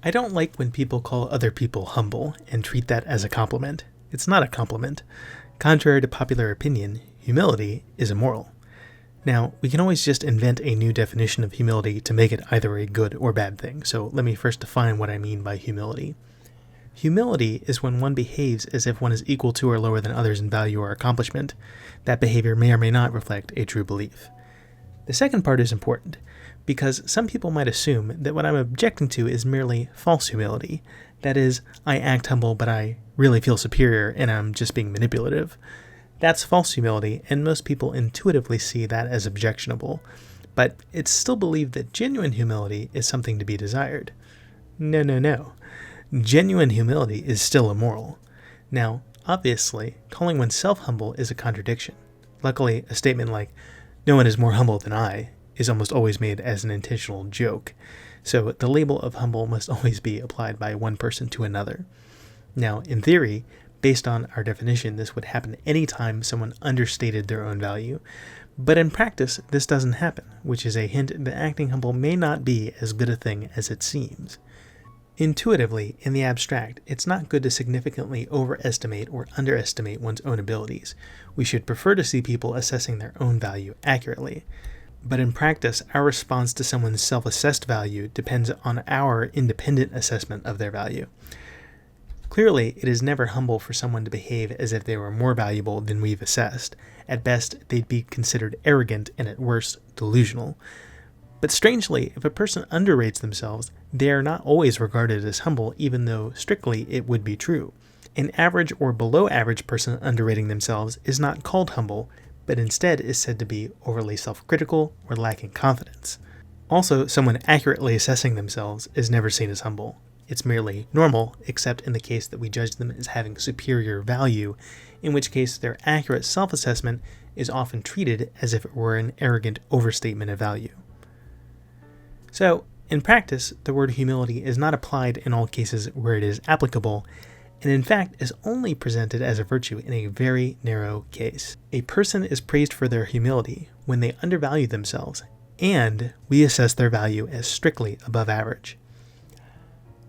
I don't like when people call other people humble and treat that as a compliment. It's not a compliment. Contrary to popular opinion, humility is immoral. Now, we can always just invent a new definition of humility to make it either a good or bad thing, so let me first define what I mean by humility. Humility is when one behaves as if one is equal to or lower than others in value or accomplishment. That behavior may or may not reflect a true belief. The second part is important, because some people might assume that what I'm objecting to is merely false humility. That is, I act humble, but I really feel superior and I'm just being manipulative. That's false humility, and most people intuitively see that as objectionable. But it's still believed that genuine humility is something to be desired. No. Genuine humility is still immoral. Now, obviously, calling oneself humble is a contradiction. Luckily, a statement like, "No one is more humble than I," is almost always made as an intentional joke. So the label of humble must always be applied by one person to another. Now, in theory, based on our definition, this would happen anytime someone understated their own value. But in practice, this doesn't happen, which is a hint that acting humble may not be as good a thing as it seems. Intuitively, in the abstract, it's not good to significantly overestimate or underestimate one's own abilities. We should prefer to see people assessing their own value accurately. But in practice, our response to someone's self-assessed value depends on our independent assessment of their value. Clearly, it is never humble for someone to behave as if they were more valuable than we've assessed. At best, they'd be considered arrogant and at worst, delusional. But strangely, if a person underrates themselves, they are not always regarded as humble, even though strictly it would be true. An average or below average person underrating themselves is not called humble, but instead is said to be overly self-critical or lacking confidence. Also, someone accurately assessing themselves is never seen as humble. It's merely normal, except in the case that we judge them as having superior value, in which case their accurate self-assessment is often treated as if it were an arrogant overstatement of value. So, in practice, the word humility is not applied in all cases where it is applicable, and in fact is only presented as a virtue in a very narrow case. A person is praised for their humility when they undervalue themselves, and we assess their value as strictly above average.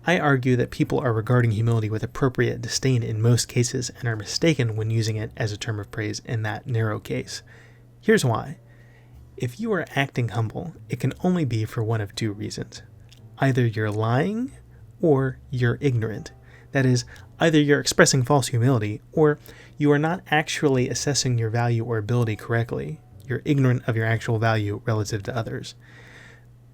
I argue that people are regarding humility with appropriate disdain in most cases and are mistaken when using it as a term of praise in that narrow case. Here's why. If you are acting humble, it can only be for one of two reasons. Either you're lying or you're ignorant. That is, either you're expressing false humility or you are not actually assessing your value or ability correctly. You're ignorant of your actual value relative to others.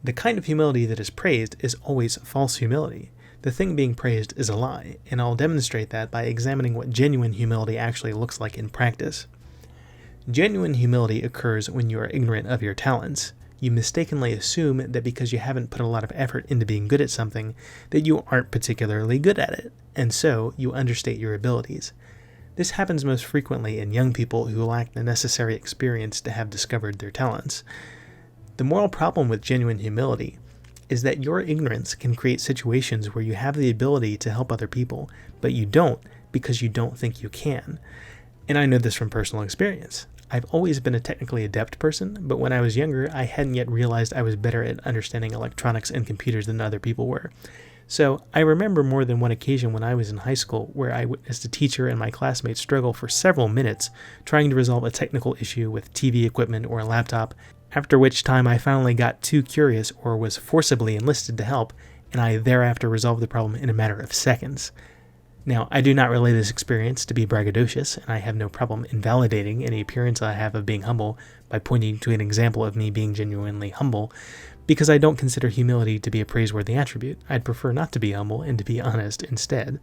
The kind of humility that is praised is always false humility. The thing being praised is a lie, and I'll demonstrate that by examining what genuine humility actually looks like in practice. Genuine humility occurs when you are ignorant of your talents. You mistakenly assume that because you haven't put a lot of effort into being good at something, that you aren't particularly good at it, and so you understate your abilities. This happens most frequently in young people who lack the necessary experience to have discovered their talents. The moral problem with genuine humility is that your ignorance can create situations where you have the ability to help other people, but you don't because you don't think you can. And I know this from personal experience. I've always been a technically adept person, but when I was younger, I hadn't yet realized I was better at understanding electronics and computers than other people were. So I remember more than one occasion when I was in high school where I witnessed a teacher and my classmates struggle for several minutes trying to resolve a technical issue with TV equipment or a laptop, after which time I finally got too curious or was forcibly enlisted to help, and I thereafter resolved the problem in a matter of seconds. Now, I do not relay this experience to be braggadocious, and I have no problem invalidating any appearance I have of being humble by pointing to an example of me being genuinely humble, because I don't consider humility to be a praiseworthy attribute. I'd prefer not to be humble and to be honest instead.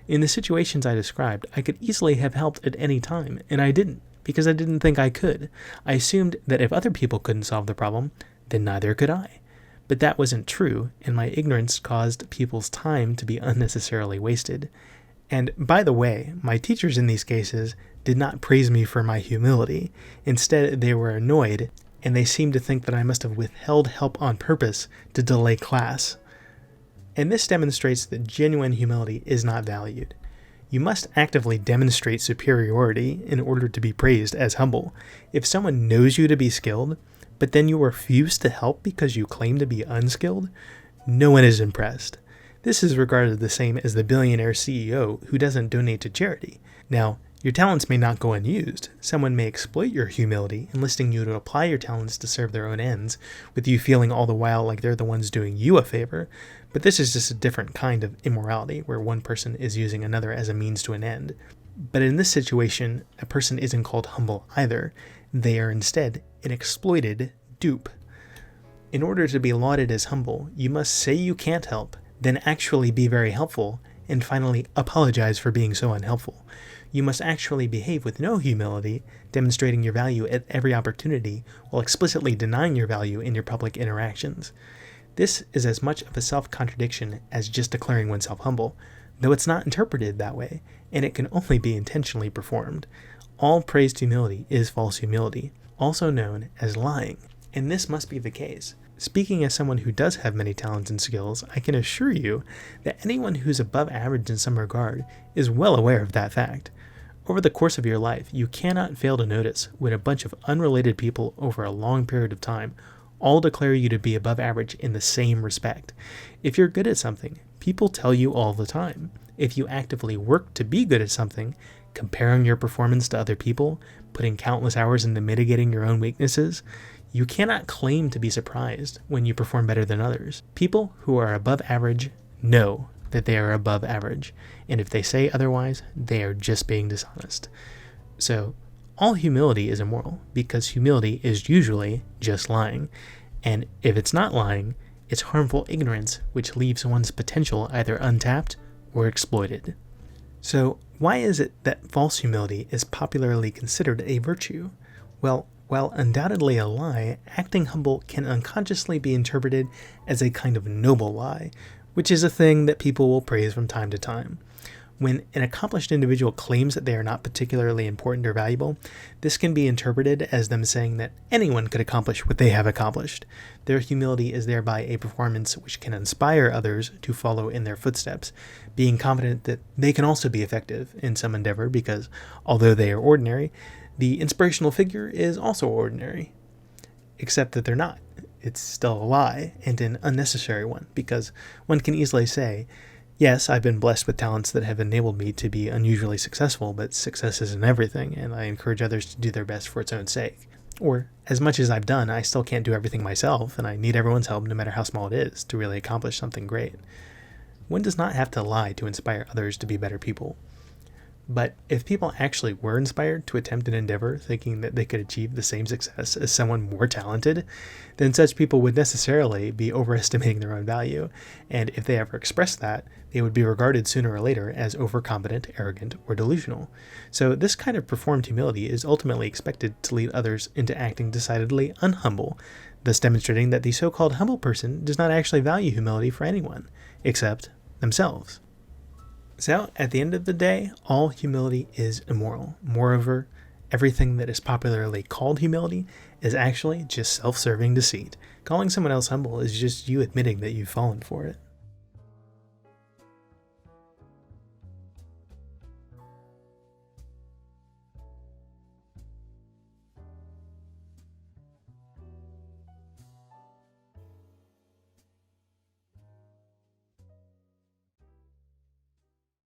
In the situations I described, I could easily have helped at any time, and I didn't, because I didn't think I could. I assumed that if other people couldn't solve the problem, then neither could I. But that wasn't true, and my ignorance caused people's time to be unnecessarily wasted. And by the way, my teachers in these cases did not praise me for my humility. Instead, they were annoyed, and they seemed to think that I must have withheld help on purpose to delay class. And this demonstrates that genuine humility is not valued. You must actively demonstrate superiority in order to be praised as humble. If someone knows you to be skilled, but then you refuse to help because you claim to be unskilled, no one is impressed. This is regarded the same as the billionaire CEO who doesn't donate to charity. Now, your talents may not go unused. Someone may exploit your humility, enlisting you to apply your talents to serve their own ends, with you feeling all the while like they're the ones doing you a favor. But this is just a different kind of immorality, where one person is using another as a means to an end. But in this situation, a person isn't called humble either. They are instead an exploited dupe. In order to be lauded as humble, you must say you can't help, then actually be very helpful, and finally apologize for being so unhelpful. You must actually behave with no humility, demonstrating your value at every opportunity, while explicitly denying your value in your public interactions. This is as much of a self-contradiction as just declaring oneself humble, though it's not interpreted that way, and it can only be intentionally performed. All praised humility is false humility, also known as lying, and this must be the case. Speaking as someone who does have many talents and skills, I can assure you that anyone who's above average in some regard is well aware of that fact. Over the course of your life, you cannot fail to notice when a bunch of unrelated people over a long period of time all declare you to be above average in the same respect. If you're good at something, people tell you all the time. If you actively work to be good at something, comparing your performance to other people, putting countless hours into mitigating your own weaknesses, you cannot claim to be surprised when you perform better than others. People who are above average know that they are above average, and if they say otherwise, they are just being dishonest. So, all humility is immoral, because humility is usually just lying, and if it's not lying, it's harmful ignorance which leaves one's potential either untapped or exploited. So, why is it that false humility is popularly considered a virtue? Well, while undoubtedly a lie, acting humble can unconsciously be interpreted as a kind of noble lie, which is a thing that people will praise from time to time. When an accomplished individual claims that they are not particularly important or valuable, this can be interpreted as them saying that anyone could accomplish what they have accomplished. Their humility is thereby a performance which can inspire others to follow in their footsteps, being confident that they can also be effective in some endeavor because, although they are ordinary, the inspirational figure is also ordinary. Except that they're not. It's still a lie, and an unnecessary one, because one can easily say, yes, I've been blessed with talents that have enabled me to be unusually successful, but success isn't everything, and I encourage others to do their best for its own sake. Or, as much as I've done, I still can't do everything myself, and I need everyone's help, no matter how small it is, to really accomplish something great. One does not have to lie to inspire others to be better people. But if people actually were inspired to attempt an endeavor thinking that they could achieve the same success as someone more talented, then such people would necessarily be overestimating their own value, and if they ever expressed that, they would be regarded sooner or later as overconfident, arrogant, or delusional. So this kind of performed humility is ultimately expected to lead others into acting decidedly unhumble, thus demonstrating that the so-called humble person does not actually value humility for anyone, except themselves. So, at the end of the day, all humility is immoral. Moreover, everything that is popularly called humility is actually just self-serving deceit. Calling someone else humble is just you admitting that you've fallen for it.